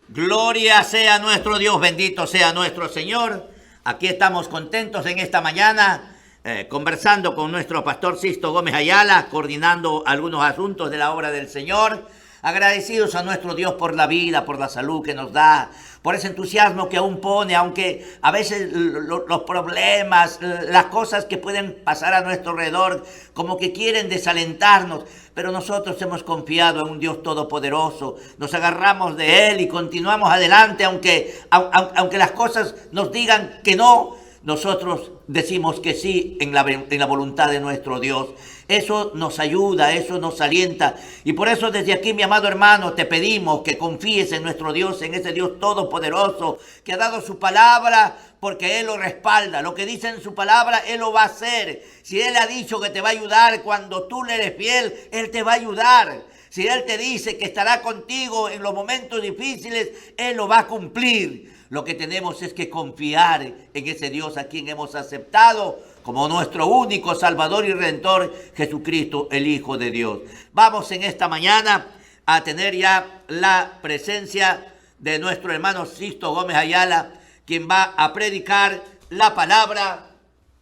Gloria sea nuestro Dios, bendito sea nuestro Señor. Aquí estamos contentos en esta mañana, conversando con nuestro pastor Sisto Gómez Ayala, coordinando algunos asuntos de la obra del Señor. Agradecidos a nuestro Dios por la vida, por la salud que nos da, por ese entusiasmo que aún pone, aunque a veces los problemas, las cosas que pueden pasar a nuestro alrededor, como que quieren desalentarnos. Pero nosotros hemos confiado en un Dios todopoderoso, nos agarramos de Él y continuamos adelante, aunque las cosas nos digan que no. Nosotros decimos que sí en la voluntad de nuestro Dios. Eso nos ayuda, eso nos alienta. Y por eso desde aquí, mi amado hermano, te pedimos que confíes en nuestro Dios, en ese Dios todopoderoso que ha dado su palabra, porque Él lo respalda. Lo que dice en su palabra, Él lo va a hacer. Si Él ha dicho que te va a ayudar cuando tú le eres fiel, Él te va a ayudar. Si Él te dice que estará contigo en los momentos difíciles, Él lo va a cumplir. Lo que tenemos es que confiar en ese Dios a quien hemos aceptado como nuestro único Salvador y Redentor, Jesucristo, el Hijo de Dios. Vamos en esta mañana a tener ya la presencia de nuestro hermano Sisto Gómez Ayala, quien va a predicar la palabra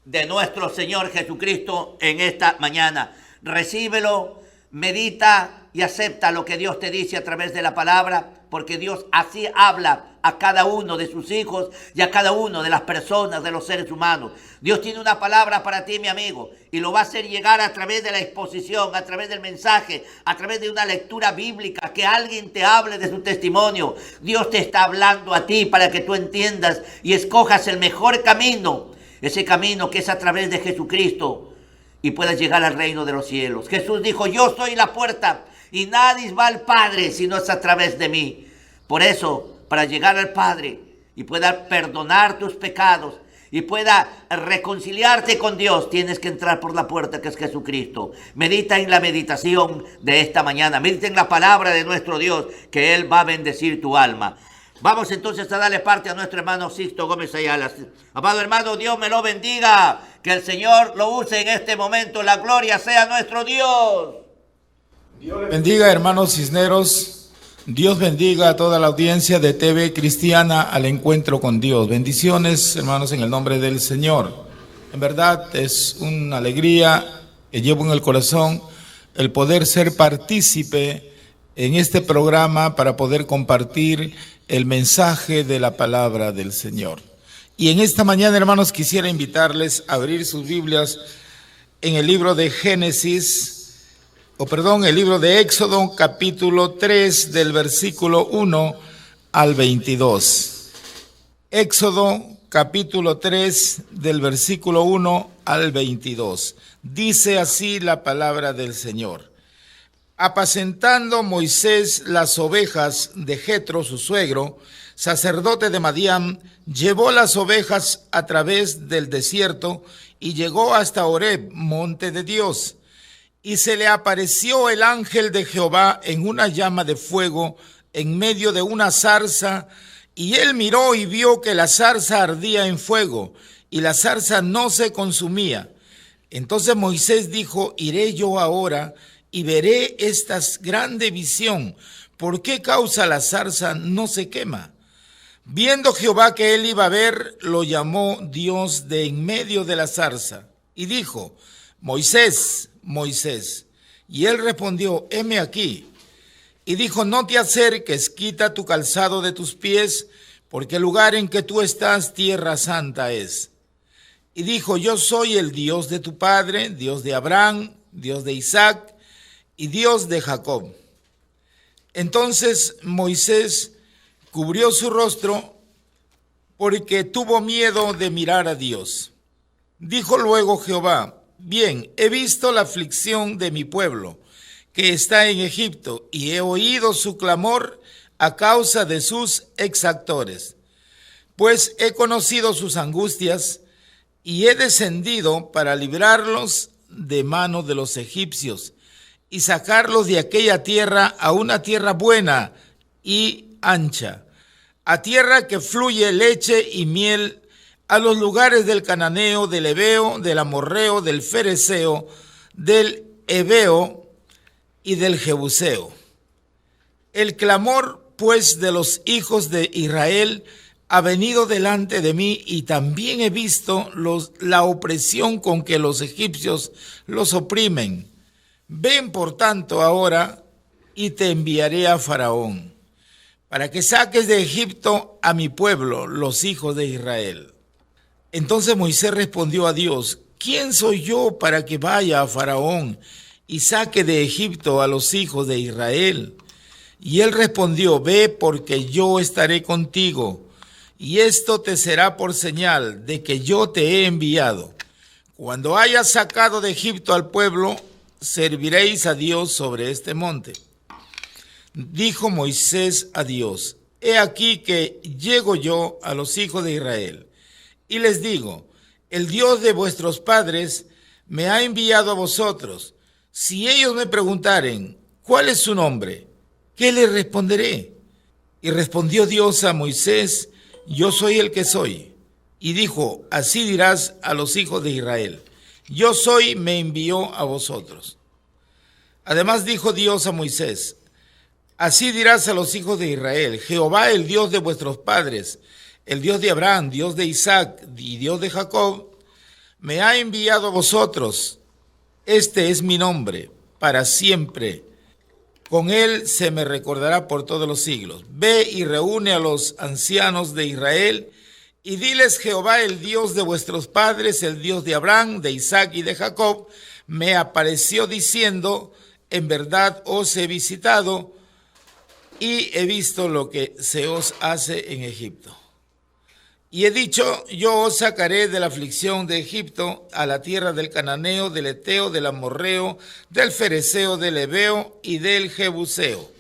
de nuestro Señor Jesucristo en esta mañana. Recíbelo, medita y acepta lo que Dios te dice a través de la palabra, porque Dios así habla a cada uno de sus hijos y a cada uno de las personas, de los seres humanos. Dios tiene una palabra para ti, mi amigo, y lo va a hacer llegar a través de la exposición, a través del mensaje, a través de una lectura bíblica, que alguien te hable de su testimonio. Dios te está hablando a ti para que tú entiendas y escojas el mejor camino, ese camino que es a través de Jesucristo, y puedas llegar al reino de los cielos. Jesús dijo: yo soy la puerta y nadie va al Padre si no es a través de mí. Por eso, para llegar al Padre y pueda perdonar tus pecados y pueda reconciliarte con Dios, tienes que entrar por la puerta que es Jesucristo. Medita en la meditación de esta mañana, medita en la palabra de nuestro Dios, que Él va a bendecir tu alma. Vamos entonces a darle parte a nuestro hermano Sisto Gómez Ayala. Amado hermano, Dios me lo bendiga, que el Señor lo use en este momento. La gloria sea nuestro Dios. Dios bendiga, hermanos Cisneros. Dios bendiga a toda la audiencia de TV Cristiana al Encuentro con Dios. Bendiciones, hermanos, en el nombre del Señor. En verdad es una alegría que llevo en el corazón el poder ser partícipe en este programa para poder compartir el mensaje de la palabra del Señor. Y en esta mañana, hermanos, quisiera invitarles a abrir sus Biblias en el libro de el libro de Éxodo, capítulo 3, del versículo 1 al 22. Éxodo, capítulo 3, del versículo 1 al 22. Dice así la palabra del Señor. Apacentando Moisés las ovejas de Jetro, su suegro, sacerdote de Madián, llevó las ovejas a través del desierto y llegó hasta Horeb, monte de Dios. Y se le apareció el ángel de Jehová en una llama de fuego en medio de una zarza, y él miró y vio que la zarza ardía en fuego, y la zarza no se consumía. Entonces Moisés dijo: iré yo ahora y veré esta grande visión, ¿por qué causa la zarza no se quema? Viendo Jehová que él iba a ver, lo llamó Dios de en medio de la zarza, y dijo: Moisés, Moisés. Y él respondió: heme aquí. Y dijo: no te acerques, quita tu calzado de tus pies, porque el lugar en que tú estás, tierra santa es. Y dijo: yo soy el Dios de tu padre, Dios de Abraham, Dios de Isaac y Dios de Jacob. Entonces Moisés cubrió su rostro porque tuvo miedo de mirar a Dios. Dijo luego Jehová: bien, he visto la aflicción de mi pueblo, que está en Egipto, y he oído su clamor a causa de sus exactores. Pues he conocido sus angustias, y he descendido para librarlos de mano de los egipcios, y sacarlos de aquella tierra a una tierra buena y ancha, a tierra que fluye leche y miel, a los lugares del cananeo, del heveo, del amorreo, del fereceo, del heveo y del jebuseo. El clamor pues de los hijos de Israel ha venido delante de mí, y también he visto la opresión con que los egipcios los oprimen. Ven por tanto ahora y te enviaré a Faraón, para que saques de Egipto a mi pueblo, los hijos de Israel. Entonces Moisés respondió a Dios: ¿quién soy yo para que vaya a Faraón y saque de Egipto a los hijos de Israel? Y él respondió: ve, porque yo estaré contigo, y esto te será por señal de que yo te he enviado. Cuando hayas sacado de Egipto al pueblo, serviréis a Dios sobre este monte. Dijo Moisés a Dios: he aquí que llego yo a los hijos de Israel, y les digo: el Dios de vuestros padres me ha enviado a vosotros. Si ellos me preguntaren: ¿cuál es su nombre?, ¿qué les responderé? Y respondió Dios a Moisés: yo soy el que soy. Y dijo: así dirás a los hijos de Israel: yo soy, me envió a vosotros. Además dijo Dios a Moisés: así dirás a los hijos de Israel: Jehová, el Dios de vuestros padres, el Dios de Abraham, Dios de Isaac y Dios de Jacob, me ha enviado a vosotros. Este es mi nombre para siempre. Con él se me recordará por todos los siglos. Ve y reúne a los ancianos de Israel y diles: Jehová, el Dios de vuestros padres, el Dios de Abraham, de Isaac y de Jacob, me apareció diciendo: en verdad os he visitado y he visto lo que se os hace en Egipto. Y he dicho: yo os sacaré de la aflicción de Egipto a la tierra del cananeo, del eteo, del amorreo, del fereceo, del heveo y del jebuseo,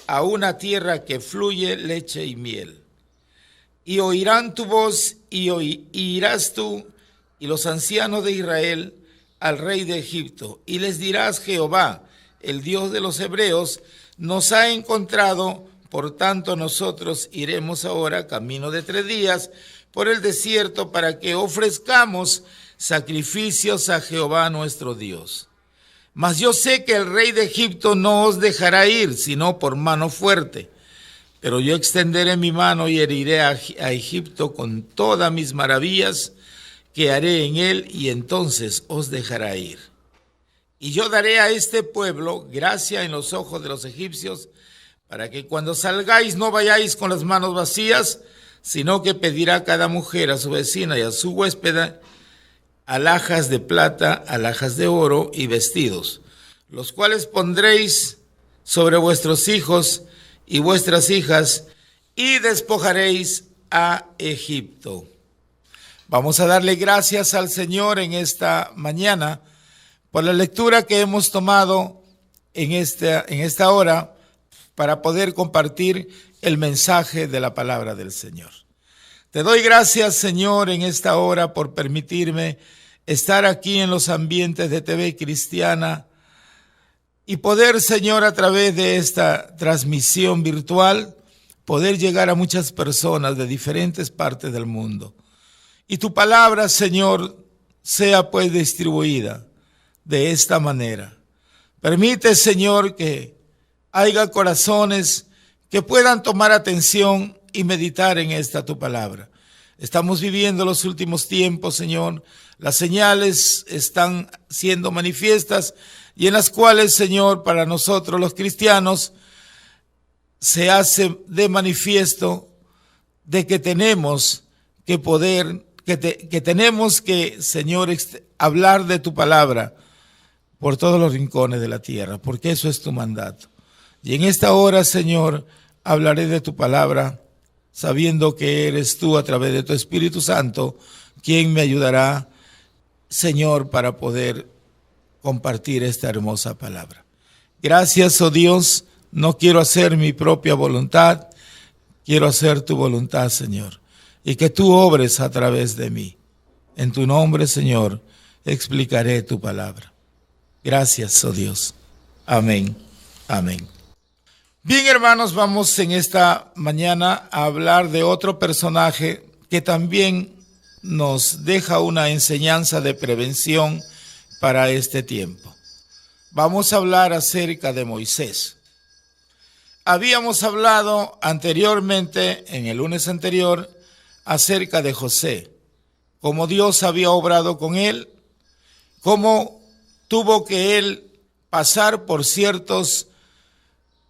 a una tierra que fluye leche y miel. Y oirán tu voz y irás tú y los ancianos de Israel al rey de Egipto, y les dirás: Jehová, el Dios de los hebreos, nos ha encontrado. Por tanto, nosotros iremos ahora camino de 3 días por el desierto para que ofrezcamos sacrificios a Jehová nuestro Dios. Mas yo sé que el rey de Egipto no os dejará ir, sino por mano fuerte. Pero yo extenderé mi mano y heriré a Egipto con todas mis maravillas que haré en él, y entonces os dejará ir. Y yo daré a este pueblo gracia en los ojos de los egipcios, para que cuando salgáis no vayáis con las manos vacías, sino que pedirá cada mujer a su vecina y a su huéspeda alhajas de plata, alhajas de oro y vestidos, los cuales pondréis sobre vuestros hijos y vuestras hijas, y despojaréis a Egipto. Vamos a darle gracias al Señor en esta mañana por la lectura que hemos tomado en esta hora, para poder compartir el mensaje de la palabra del Señor. Te doy gracias, Señor, en esta hora por permitirme estar aquí en los ambientes de TV Cristiana y poder, Señor, a través de esta transmisión virtual, poder llegar a muchas personas de diferentes partes del mundo. Y tu palabra, Señor, sea pues distribuida de esta manera. Permite, Señor, que haya corazones que puedan tomar atención y meditar en esta tu palabra. Estamos viviendo los últimos tiempos, Señor. Las señales están siendo manifiestas y en las cuales, Señor, para nosotros los cristianos se hace de manifiesto de que tenemos que poder, que tenemos que, Señor, hablar de tu palabra por todos los rincones de la tierra, porque eso es tu mandato. Y en esta hora, Señor, hablaré de tu palabra, sabiendo que eres tú, a través de tu Espíritu Santo, quien me ayudará, Señor, para poder compartir esta hermosa palabra. Gracias, oh Dios, no quiero hacer mi propia voluntad, quiero hacer tu voluntad, Señor, y que tú obres a través de mí. En tu nombre, Señor, explicaré tu palabra. Gracias, oh Dios. Amén. Amén. Bien, hermanos, vamos en esta mañana a hablar de otro personaje que también nos deja una enseñanza de prevención para este tiempo. Vamos a hablar acerca de Moisés. Habíamos hablado anteriormente, en el lunes anterior, acerca de José, cómo Dios había obrado con él, cómo tuvo que él pasar por ciertos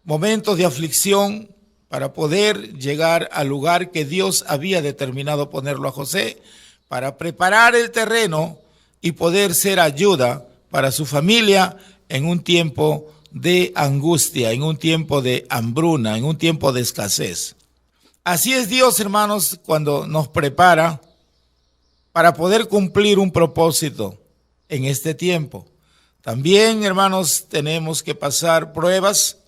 momentos de aflicción para poder llegar al lugar que Dios había determinado ponerlo a José, para preparar el terreno y poder ser ayuda para su familia en un tiempo de angustia, en un tiempo de hambruna, en un tiempo de escasez. Así es Dios, hermanos, cuando nos prepara para poder cumplir un propósito en este tiempo. También, hermanos, tenemos que pasar pruebas,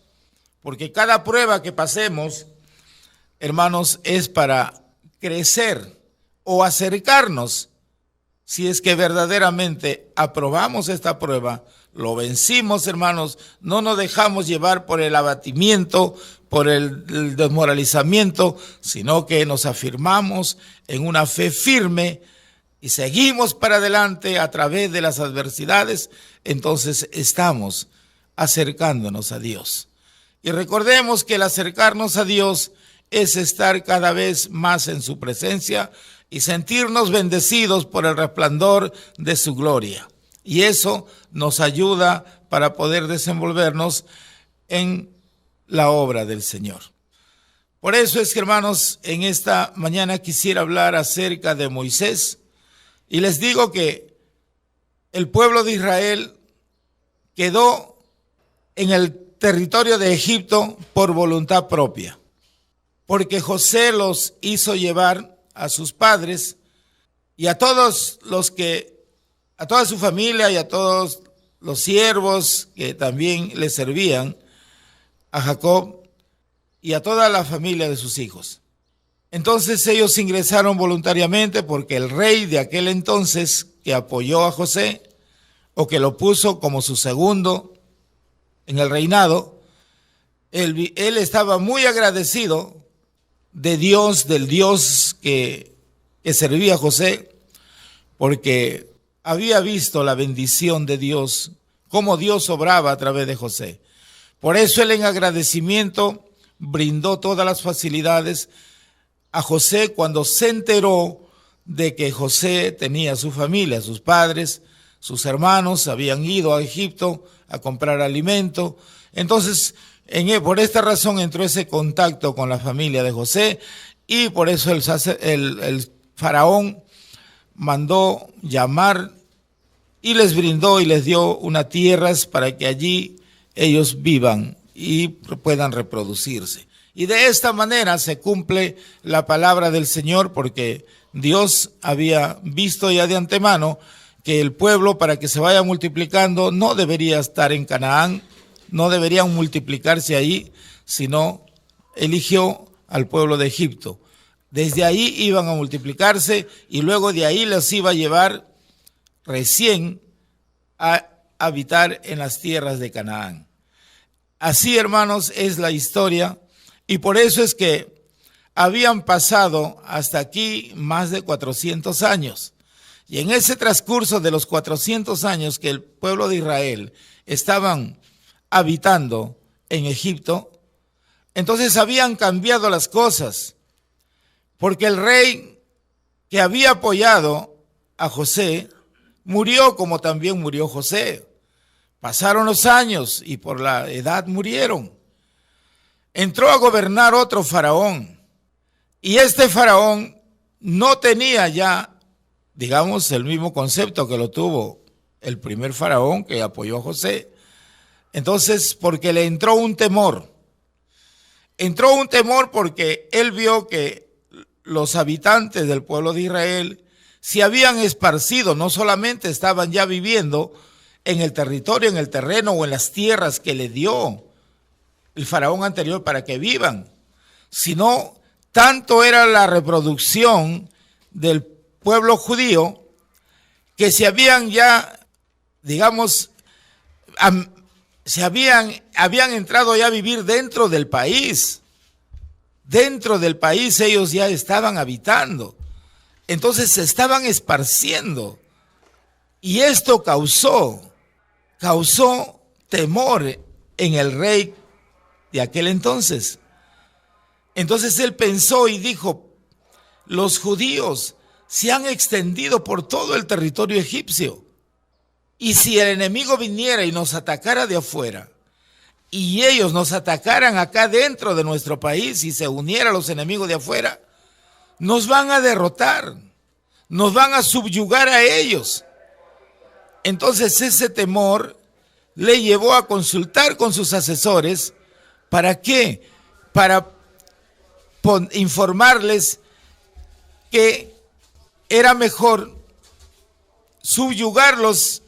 porque cada prueba que pasemos, hermanos, es para crecer o acercarnos. Si es que verdaderamente aprobamos esta prueba, lo vencimos, hermanos, no nos dejamos llevar por el abatimiento, por el desmoralizamiento, sino que nos afirmamos en una fe firme y seguimos para adelante a través de las adversidades. Entonces estamos acercándonos a Dios. Y recordemos que el acercarnos a Dios es estar cada vez más en su presencia y sentirnos bendecidos por el resplandor de su gloria. Y eso nos ayuda para poder desenvolvernos en la obra del Señor. Por eso es que, hermanos, en esta mañana quisiera hablar acerca de Moisés. Y les digo que el pueblo de Israel quedó en el territorio de Egipto por voluntad propia, porque José los hizo llevar a sus padres y a todos a toda su familia y a todos los siervos que también le servían a Jacob y a toda la familia de sus hijos. Entonces ellos ingresaron voluntariamente porque el rey de aquel entonces que apoyó a José o que lo puso como su segundo en el reinado, él estaba muy agradecido de Dios, del Dios que servía a José, porque había visto la bendición de Dios, cómo Dios obraba a través de José. Por eso él en agradecimiento brindó todas las facilidades a José cuando se enteró de que José tenía su familia, sus padres, sus hermanos habían ido a Egipto a comprar alimento. Entonces, por esta razón entró ese contacto con la familia de José y por eso el faraón mandó llamar y les brindó y les dio unas tierras para que allí ellos vivan y puedan reproducirse. Y de esta manera se cumple la palabra del Señor, porque Dios había visto ya de antemano que el pueblo, para que se vaya multiplicando, no debería estar en Canaán, no deberían multiplicarse ahí, sino eligió al pueblo de Egipto. Desde ahí iban a multiplicarse y luego de ahí los iba a llevar recién a habitar en las tierras de Canaán. Así, hermanos, es la historia, y por eso es que habían pasado hasta aquí más de 400 años. Y en ese transcurso de los 400 años que el pueblo de Israel estaban habitando en Egipto, entonces habían cambiado las cosas, porque el rey que había apoyado a José murió, como también murió José. Pasaron los años y por la edad murieron. Entró a gobernar otro faraón, y este faraón no tenía ya, digamos, el mismo concepto que lo tuvo el primer faraón que apoyó a José. Entonces, porque le entró un temor porque él vio que los habitantes del pueblo de Israel se habían esparcido, no solamente estaban ya viviendo en el territorio, en el terreno o en las tierras que le dio el faraón anterior para que vivan, sino tanto era la reproducción del pueblo judío que se habían ya, digamos, habían entrado ya a vivir dentro del país. Dentro del país ellos ya estaban habitando. Entonces se estaban esparciendo. Y esto causó temor en el rey de aquel entonces. Entonces él pensó y dijo, los judíos se han extendido por todo el territorio egipcio. Y si el enemigo viniera y nos atacara de afuera, y ellos nos atacaran acá dentro de nuestro país y se uniera a los enemigos de afuera, nos van a derrotar, nos van a subyugar a ellos. Entonces ese temor le llevó a consultar con sus asesores. ¿Para qué? Para informarles que era mejor subyugarlos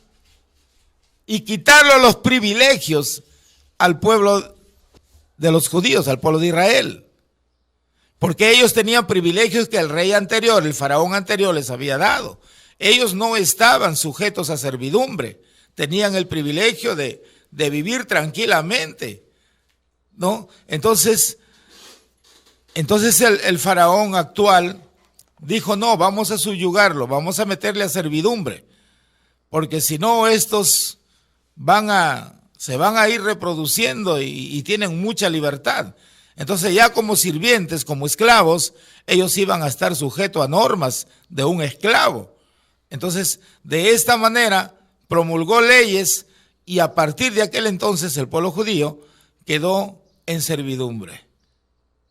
y quitarle los privilegios al pueblo de los judíos, al pueblo de Israel. Porque ellos tenían privilegios que el rey anterior, el faraón anterior les había dado. Ellos no estaban sujetos a servidumbre, tenían el privilegio de vivir tranquilamente, ¿no? Entonces el faraón actual dijo, no, vamos a subyugarlo, vamos a meterle a servidumbre, porque si no estos se van a ir reproduciendo y tienen mucha libertad. Entonces ya como sirvientes, como esclavos, ellos iban a estar sujetos a normas de un esclavo. Entonces, de esta manera promulgó leyes y a partir de aquel entonces el pueblo judío quedó en servidumbre.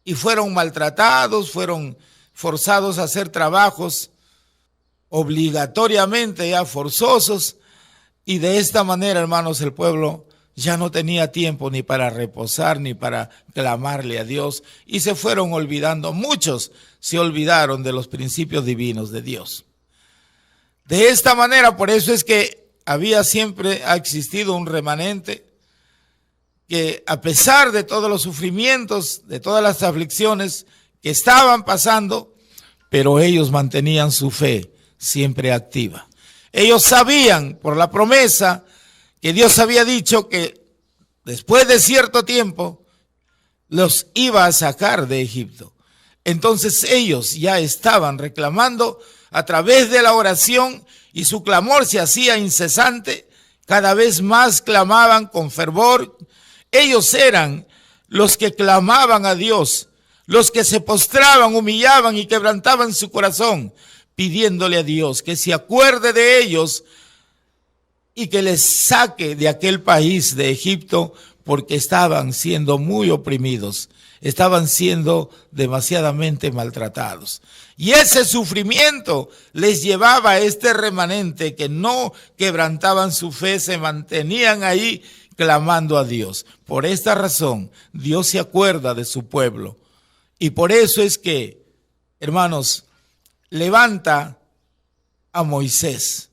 Y fueron maltratados, fueron forzados a hacer trabajos obligatoriamente ya forzosos. Y de esta manera, hermanos, el pueblo ya no tenía tiempo ni para reposar, ni para clamarle a Dios, y se fueron olvidando. Muchos se olvidaron de los principios divinos de Dios. De esta manera, por eso es que siempre ha existido un remanente que, a pesar de todos los sufrimientos, de todas las aflicciones que estaban pasando, pero ellos mantenían su fe siempre activa. Ellos sabían por la promesa que Dios había dicho que después de cierto tiempo los iba a sacar de Egipto. Entonces ellos ya estaban reclamando a través de la oración y su clamor se hacía incesante, cada vez más clamaban con fervor. Ellos eran los que clamaban a Dios, los que se postraban, humillaban y quebrantaban su corazón, pidiéndole a Dios que se acuerde de ellos y que les saque de aquel país de Egipto, porque estaban siendo muy oprimidos, estaban siendo demasiadamente maltratados. Y ese sufrimiento les llevaba a este remanente que no quebrantaban su fe, se mantenían ahí clamando a Dios. Por esta razón, Dios se acuerda de su pueblo. Y por eso es que, hermanos, levanta a Moisés.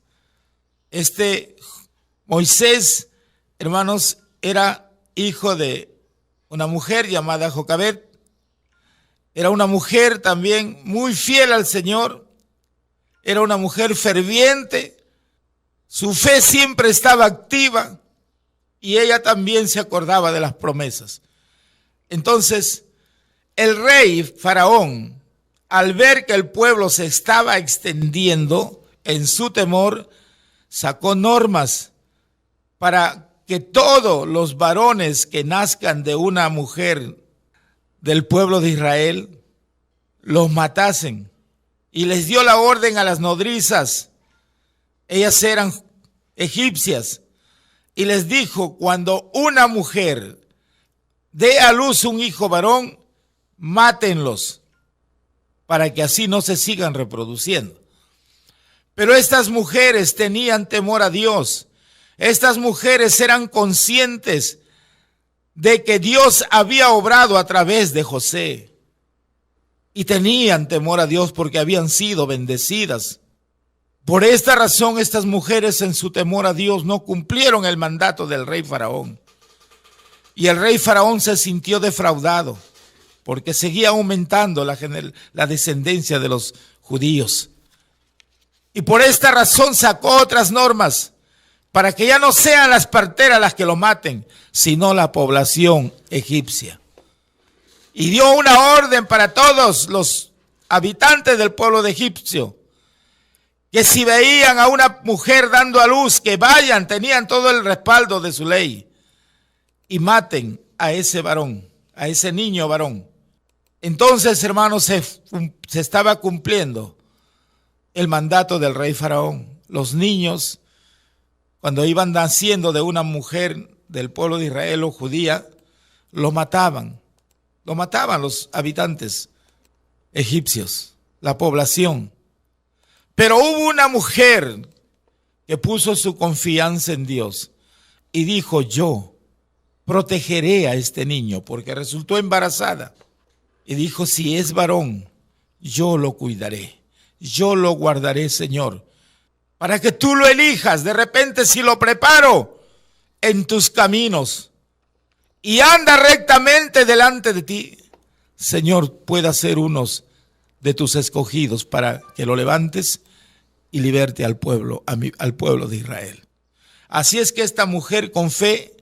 Moisés, hermanos, era hijo de una mujer llamada Jocabed. Era una mujer también muy fiel al Señor. Era una mujer ferviente. Su fe siempre estaba activa y ella también se acordaba de las promesas. Entonces, el rey Faraón, al ver que el pueblo se estaba extendiendo en su temor, sacó normas para que todos los varones que nazcan de una mujer del pueblo de Israel los matasen, y les dio la orden a las nodrizas, ellas eran egipcias, y les dijo: cuando una mujer dé a luz un hijo varón, mátenlos, para que así no se sigan reproduciendo. Pero estas mujeres tenían temor a Dios. Estas mujeres eran conscientes de que Dios había obrado a través de José. Y tenían temor a Dios porque habían sido bendecidas. Por esta razón, estas mujeres en su temor a Dios no cumplieron el mandato del rey Faraón. Y el rey Faraón se sintió defraudado porque seguía aumentando la descendencia de los judíos. Y por esta razón sacó otras normas para que ya no sean las parteras las que lo maten, sino la población egipcia. Y dio una orden para todos los habitantes del pueblo de Egipcio, que si veían a una mujer dando a luz, que vayan, tenían todo el respaldo de su ley, y maten a ese varón. a ese niño varón. Entonces, hermanos, se estaba cumpliendo el mandato del rey Faraón. Los niños, cuando iban naciendo de una mujer del pueblo de Israel o judía, lo mataban los habitantes egipcios, la población. Pero hubo una mujer que puso su confianza en Dios y dijo: yo protegeré a este niño, porque resultó embarazada. Y dijo: si es varón, yo lo cuidaré, yo lo guardaré, Señor, para que tú lo elijas. De repente, si lo preparo en tus caminos y anda rectamente delante de ti, Señor, pueda ser unos de tus escogidos para que lo levantes y liberte al pueblo, al pueblo de Israel. Así es que esta mujer con fe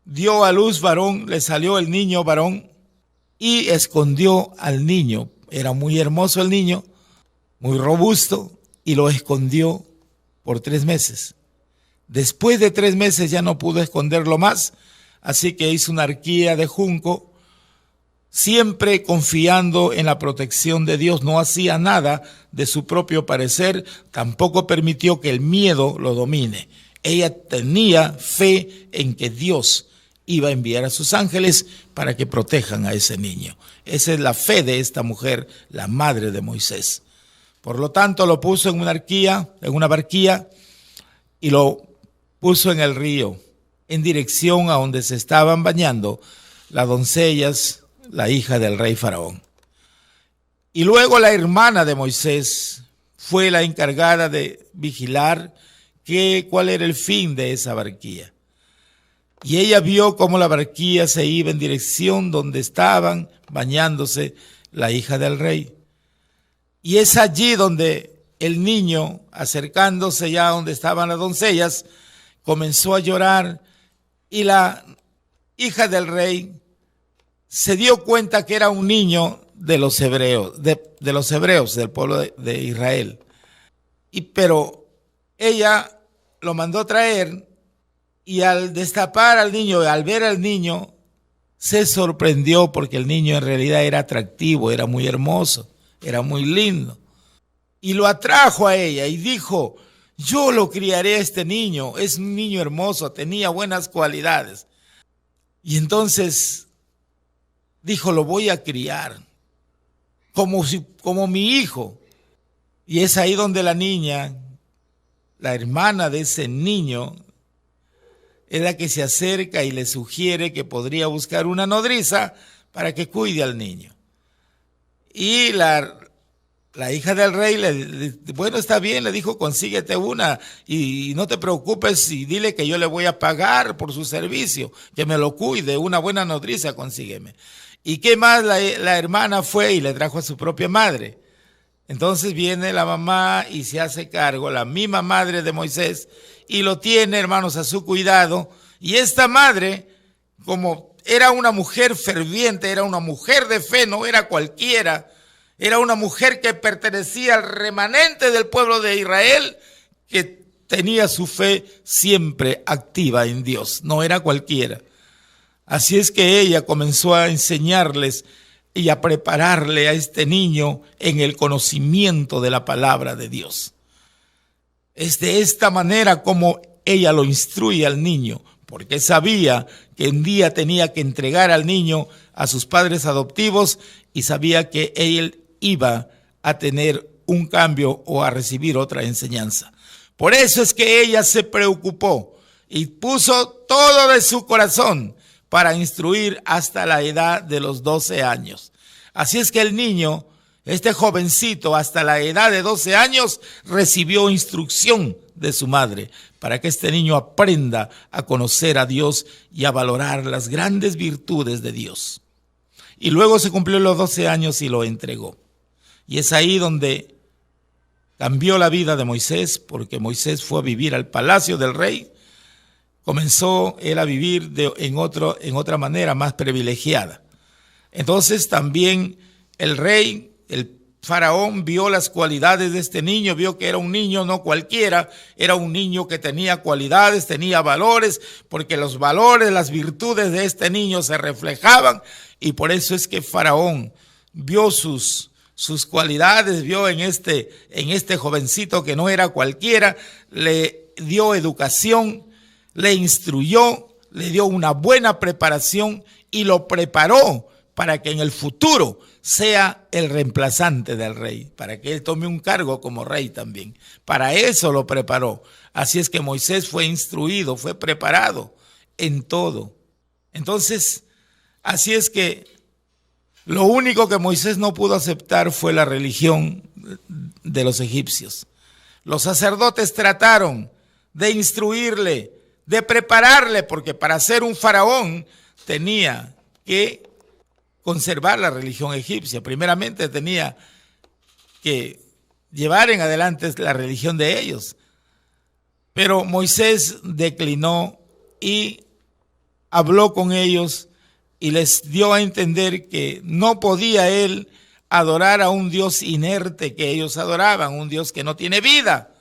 dio a luz varón, le salió el niño varón y escondió al niño. Era muy hermoso el niño, muy robusto, y lo escondió por 3 meses. Después de 3 meses ya no pudo esconderlo más, así que hizo una arquilla de junco, siempre confiando en la protección de Dios. No hacía nada de su propio parecer, tampoco permitió que el miedo lo domine. Ella tenía fe en que Dios iba a enviar a sus ángeles para que protejan a ese niño. Esa es la fe de esta mujer, la madre de Moisés. Por lo tanto, lo puso en una barquilla, y lo puso en el río, en dirección a donde se estaban bañando las doncellas, la hija del rey Faraón. Y luego la hermana de Moisés fue la encargada de vigilar cuál era el fin de esa barquilla. Y ella vio cómo la barquilla se iba en dirección donde estaban bañándose la hija del rey. Y es allí donde el niño, acercándose ya donde estaban las doncellas, comenzó a llorar, y la hija del rey se dio cuenta que era un niño de los hebreos, de los hebreos del pueblo de Israel. Pero ella lo mandó traer, y al destapar al niño, al ver al niño, se sorprendió, porque el niño en realidad era atractivo, era muy hermoso, era muy lindo. Y lo atrajo a ella y dijo: yo lo criaré a este niño, es un niño hermoso, tenía buenas cualidades. Y entonces dijo: lo voy a criar como mi hijo. Y es ahí donde la niña, la hermana de ese niño, es la que se acerca y le sugiere que podría buscar una nodriza para que cuide al niño. Y la hija del rey, bueno, está bien, le dijo: consíguete una y no te preocupes, y dile que yo le voy a pagar por su servicio, que me lo cuide, una buena nodriza consígueme. ¿Y qué más? La hermana fue y le trajo a su propia madre. Entonces viene la mamá y se hace cargo, la misma madre de Moisés, y lo tiene, hermanos, a su cuidado. Y esta madre, como era una mujer ferviente, era una mujer de fe, no era cualquiera, era una mujer que pertenecía al remanente del pueblo de Israel, que tenía su fe siempre activa en Dios, no era cualquiera. Así es que ella comenzó a enseñarles y a prepararle a este niño en el conocimiento de la palabra de Dios. Es de esta manera como ella lo instruye al niño, porque sabía que un día tenía que entregar al niño a sus padres adoptivos, y sabía que él iba a tener un cambio o a recibir otra enseñanza. Por eso es que ella se preocupó y puso todo de su corazón para instruir hasta la edad de los 12 años. Así es que el niño, este jovencito, hasta la edad de 12 años, recibió instrucción de su madre para que este niño aprenda a conocer a Dios y a valorar las grandes virtudes de Dios. Y luego se cumplió los 12 años y lo entregó. Y es ahí donde cambió la vida de Moisés, porque Moisés fue a vivir al palacio del rey. Comenzó él a vivir en otra manera más privilegiada. Entonces también el rey, el Faraón vio las cualidades de este niño, vio que era un niño no cualquiera, era un niño que tenía cualidades, tenía valores, porque los valores, las virtudes de este niño se reflejaban, y por eso es que Faraón vio sus cualidades, vio en este jovencito que no era cualquiera, le dio educación, le instruyó, le dio una buena preparación y lo preparó para que en el futuro sea el reemplazante del rey, para que él tome un cargo como rey también. Para eso lo preparó. Así es que Moisés fue instruido, fue preparado en todo. Entonces, así es que lo único que Moisés no pudo aceptar fue la religión de los egipcios. Los sacerdotes trataron de instruirle, de prepararle, porque para ser un faraón tenía que conservar la religión egipcia. Primeramente tenía que llevar en adelante la religión de ellos. Pero Moisés declinó y habló con ellos y les dio a entender que no podía él adorar a un Dios inerte que ellos adoraban, un Dios que no tiene vida.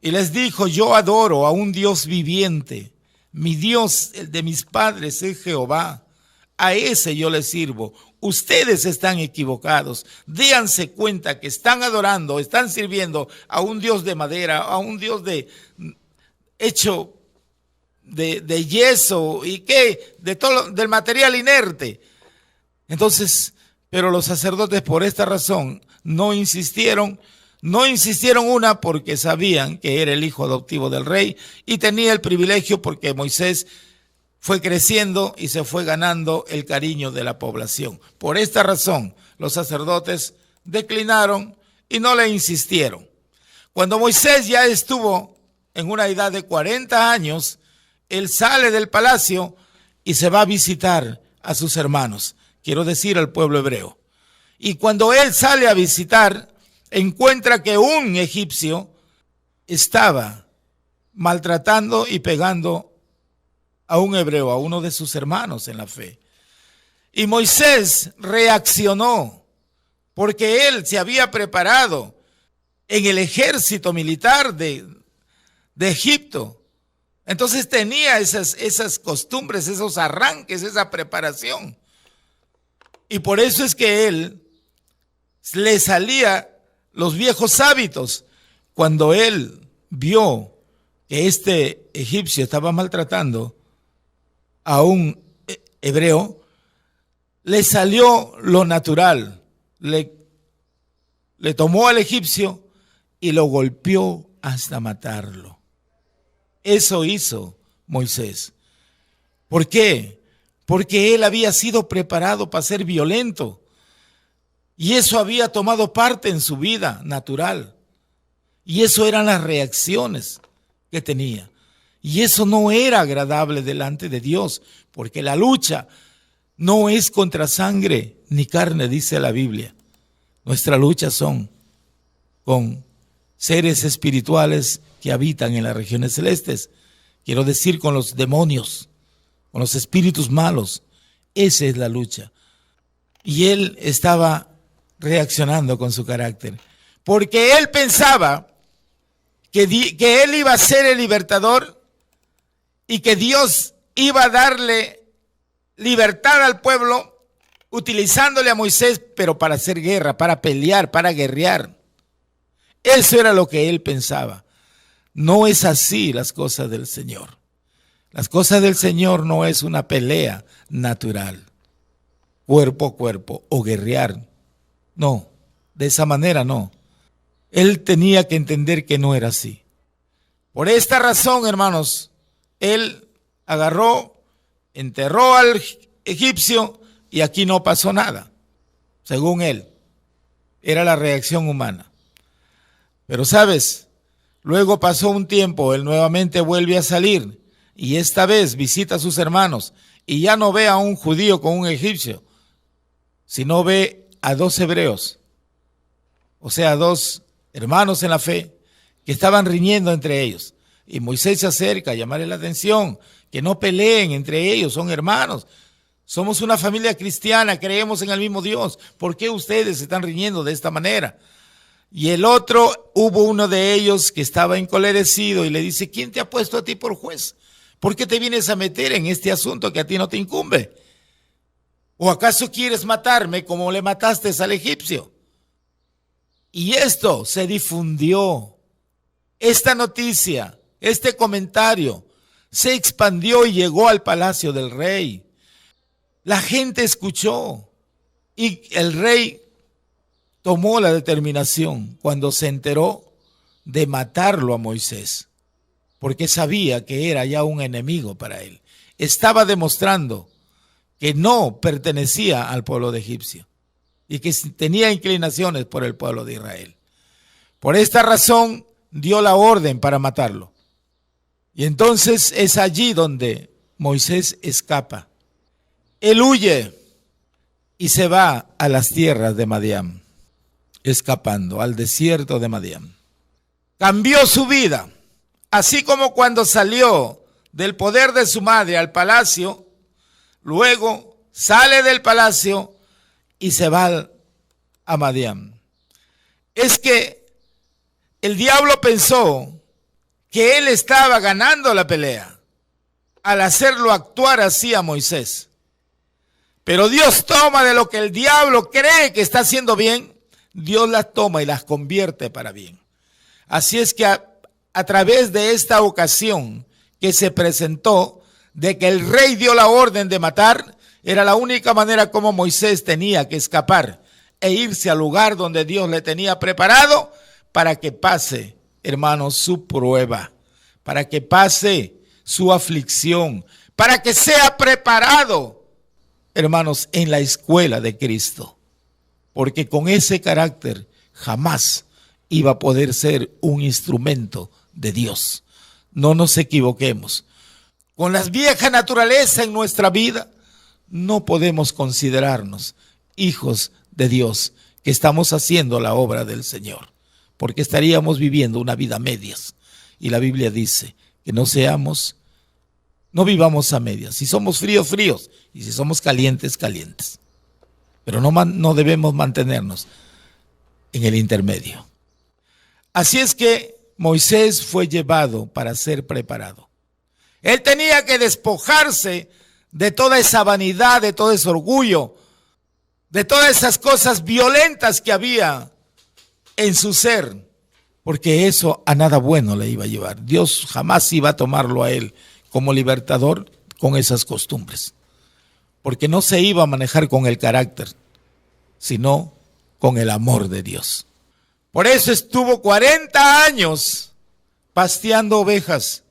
Y les dijo: yo adoro a un Dios viviente, mi Dios, el de mis padres, es Jehová. A ese yo les sirvo. Ustedes están equivocados. Déanse cuenta que están adorando, están sirviendo a un Dios de madera, a un Dios hecho de yeso y de todo, del material inerte. Entonces, pero los sacerdotes por esta razón no insistieron una porque sabían que era el hijo adoptivo del rey y tenía el privilegio porque Moisés fue creciendo y se fue ganando el cariño de la población. Por esta razón, los sacerdotes declinaron y no le insistieron. Cuando Moisés ya estuvo en una edad de 40 años, él sale del palacio y se va a visitar a sus hermanos, quiero decir al pueblo hebreo. Y cuando él sale a visitar, encuentra que un egipcio estaba maltratando y pegando a un hebreo, a uno de sus hermanos en la fe. Y Moisés reaccionó porque él se había preparado en el ejército militar de Egipto. Entonces tenía esas costumbres, esos arranques, esa preparación. Y por eso es que él le salía los viejos hábitos. Cuando él vio que este egipcio estaba maltratando a un hebreo, le salió lo natural. Le tomó al egipcio y lo golpeó hasta matarlo. Eso hizo Moisés. ¿Por qué? Porque él había sido preparado para ser violento. Y eso había tomado parte en su vida natural. Y eso eran las reacciones que tenía. Y eso no era agradable delante de Dios, porque la lucha no es contra sangre ni carne, dice la Biblia. Nuestra lucha son con seres espirituales que habitan en las regiones celestes. Quiero decir, con los demonios, con los espíritus malos. Esa es la lucha. Y él estaba reaccionando con su carácter, porque él pensaba que él iba a ser el libertador y que Dios iba a darle libertad al pueblo utilizándole a Moisés, pero para hacer guerra, para pelear, para guerrear. Eso era lo que él pensaba. No es así las cosas del Señor. Las cosas del Señor no es una pelea natural, cuerpo a cuerpo o guerrear. No, de esa manera no. Él tenía que entender que no era así. Por esta razón, hermanos, él agarró, enterró al egipcio y aquí no pasó nada, según él. Era la reacción humana. Pero sabes, luego pasó un tiempo, él nuevamente vuelve a salir y esta vez visita a sus hermanos y ya no ve a un judío con un egipcio, sino ve a dos hebreos, o sea, dos hermanos en la fe que estaban riñendo entre ellos. Y Moisés se acerca a llamarle la atención, que no peleen entre ellos, son hermanos. Somos una familia cristiana, creemos en el mismo Dios. ¿Por qué ustedes se están riñendo de esta manera? Y el otro, hubo uno de ellos que estaba encolerecido y le dice, ¿quién te ha puesto a ti por juez? ¿Por qué te vienes a meter en este asunto que a ti no te incumbe? ¿O acaso quieres matarme como le mataste al egipcio? Y esto se difundió. Esta noticia, este comentario, se expandió y llegó al palacio del rey. La gente escuchó y el rey tomó la determinación cuando se enteró de matarlo a Moisés, porque sabía que era ya un enemigo para él. Estaba demostrando que no pertenecía al pueblo de egipcio y que tenía inclinaciones por el pueblo de Israel. Por esta razón dio la orden para matarlo. Y entonces es allí donde Moisés escapa. Él huye y se va a las tierras de Madián, escapando al desierto de Madián. Cambió su vida, así como cuando salió del poder de su madre al palacio, luego sale del palacio y se va a Madián. Es que el diablo pensó que él estaba ganando la pelea al hacerlo actuar así a Moisés. Pero Dios toma de lo que el diablo cree que está haciendo bien, Dios las toma y las convierte para bien. Así es que a través de esta ocasión que se presentó, de que el rey dio la orden de matar, era la única manera como Moisés tenía que escapar e irse al lugar donde Dios le tenía preparado para que pase, hermanos, su prueba, para que pase su aflicción, para que sea preparado, hermanos, en la escuela de Cristo, porque con ese carácter jamás iba a poder ser un instrumento de Dios. No nos equivoquemos. Con la vieja naturaleza en nuestra vida, no podemos considerarnos hijos de Dios que estamos haciendo la obra del Señor, porque estaríamos viviendo una vida a medias. Y la Biblia dice que no vivamos a medias. Si somos fríos, fríos. Y si somos calientes, calientes. Pero no debemos mantenernos en el intermedio. Así es que Moisés fue llevado para ser preparado. Él tenía que despojarse de toda esa vanidad, de todo ese orgullo, de todas esas cosas violentas que había en su ser, porque eso a nada bueno le iba a llevar. Dios jamás iba a tomarlo a él como libertador con esas costumbres, porque no se iba a manejar con el carácter, sino con el amor de Dios. Por eso estuvo 40 años pasteando ovejas.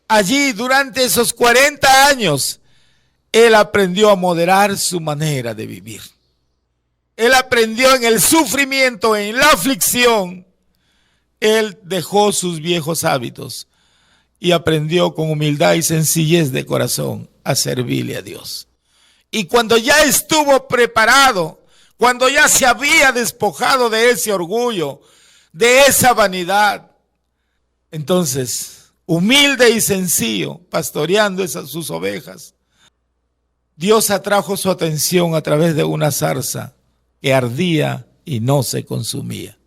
Allí, durante esos 40 años, él aprendió a moderar su manera de vivir. Él aprendió en el sufrimiento, en la aflicción. Él dejó sus viejos hábitos y aprendió con humildad y sencillez de corazón a servirle a Dios. Y cuando ya estuvo preparado, cuando ya se había despojado de ese orgullo, de esa vanidad, entonces, humilde y sencillo, pastoreando sus ovejas, Dios atrajo su atención a través de una zarza que ardía y no se consumía.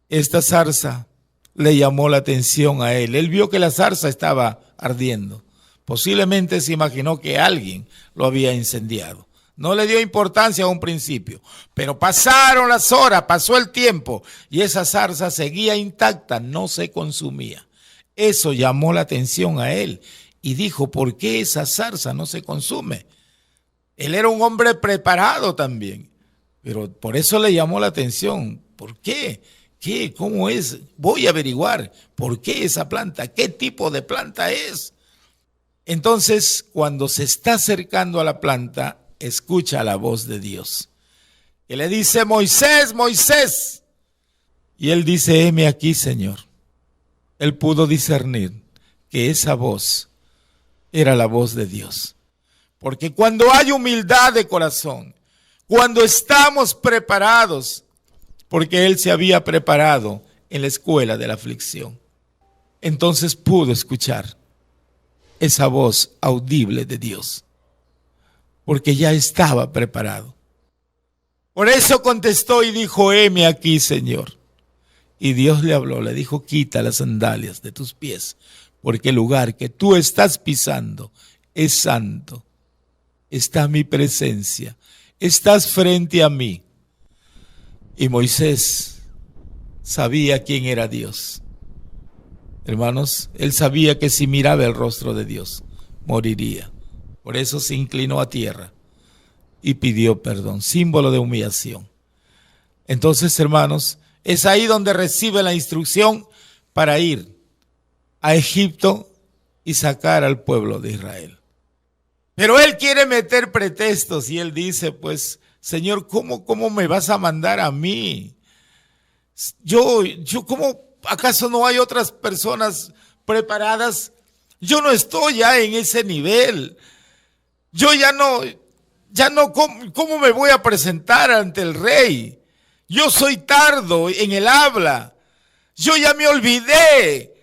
Esta zarza le llamó la atención a él. Él vio que la zarza estaba ardiendo. Posiblemente se imaginó que alguien lo había incendiado. No le dio importancia a un principio, pero pasaron las horas, pasó el tiempo y esa zarza seguía intacta, no se consumía. Eso llamó la atención a él y dijo, ¿por qué esa zarza no se consume? Él era un hombre preparado también, pero por eso le llamó la atención. ¿Por qué? ¿Qué? ¿Cómo es? Voy a averiguar por qué esa planta, qué tipo de planta es. Entonces, cuando se está acercando a la planta, escucha la voz de Dios, que le dice, Moisés, Moisés. Y él dice, heme aquí, Señor. Él pudo discernir que esa voz era la voz de Dios. Porque cuando hay humildad de corazón, cuando estamos preparados, porque él se había preparado en la escuela de la aflicción, entonces pudo escuchar esa voz audible de Dios. porque ya estaba preparado. Por eso contestó y dijo, heme aquí, Señor. Y Dios le habló, le dijo, quita las sandalias de tus pies, porque el lugar que tú estás pisando es santo. Está mi presencia, estás frente a mí. Y Moisés sabía quién era Dios. Hermanos, él sabía que si miraba el rostro de Dios, moriría. Por eso se inclinó a tierra y pidió perdón, símbolo de humillación. Entonces, hermanos, es ahí donde recibe la instrucción para ir a Egipto y sacar al pueblo de Israel. Pero él quiere meter pretextos y él dice, pues, Señor, ¿cómo me vas a mandar a mí? Yo, ¿cómo acaso no hay otras personas preparadas? Yo no estoy ya en ese nivel. Yo ya no, ¿cómo me voy a presentar ante el rey? Yo soy tardo en el habla. Yo ya me olvidé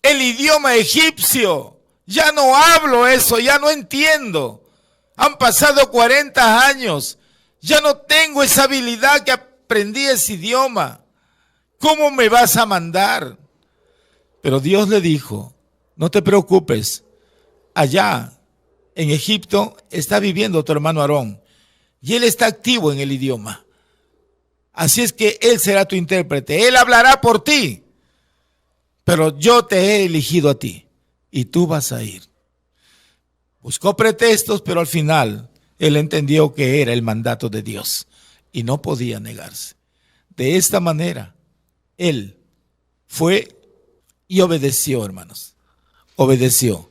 el idioma egipcio. Ya no hablo eso, ya no entiendo. Han pasado 40 años. Ya no tengo esa habilidad que aprendí ese idioma. ¿Cómo me vas a mandar? Pero Dios le dijo, no te preocupes. Allá en Egipto está viviendo tu hermano Aarón y él está activo en el idioma. Así es que él será tu intérprete. Él hablará por ti. Pero yo te he elegido a ti y tú vas a ir. Buscó pretextos, pero al final él entendió que era el mandato de Dios y no podía negarse. De esta manera, él fue y obedeció, hermanos. Obedeció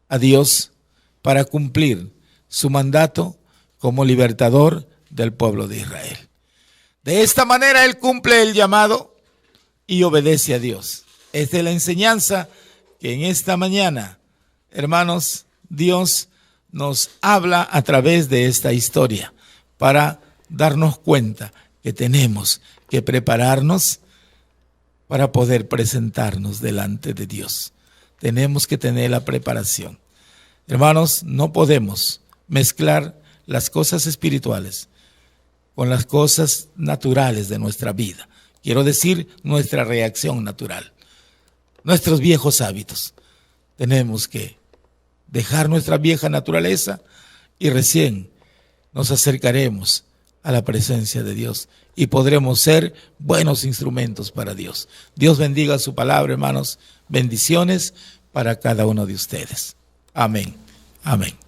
a Dios para cumplir su mandato como libertador del pueblo de Israel. De esta manera él cumple el llamado y obedece a Dios. Esta es la enseñanza que en esta mañana, hermanos, Dios nos habla a través de esta historia para darnos cuenta que tenemos que prepararnos para poder presentarnos delante de Dios. Tenemos que tener la preparación. Hermanos, no podemos mezclar las cosas espirituales con las cosas naturales de nuestra vida. Quiero decir, nuestra reacción natural, nuestros viejos hábitos. Tenemos que dejar nuestra vieja naturaleza y recién nos acercaremos a la presencia de Dios y podremos ser buenos instrumentos para Dios. Dios bendiga su palabra, hermanos. Bendiciones para cada uno de ustedes. Amén. Amén.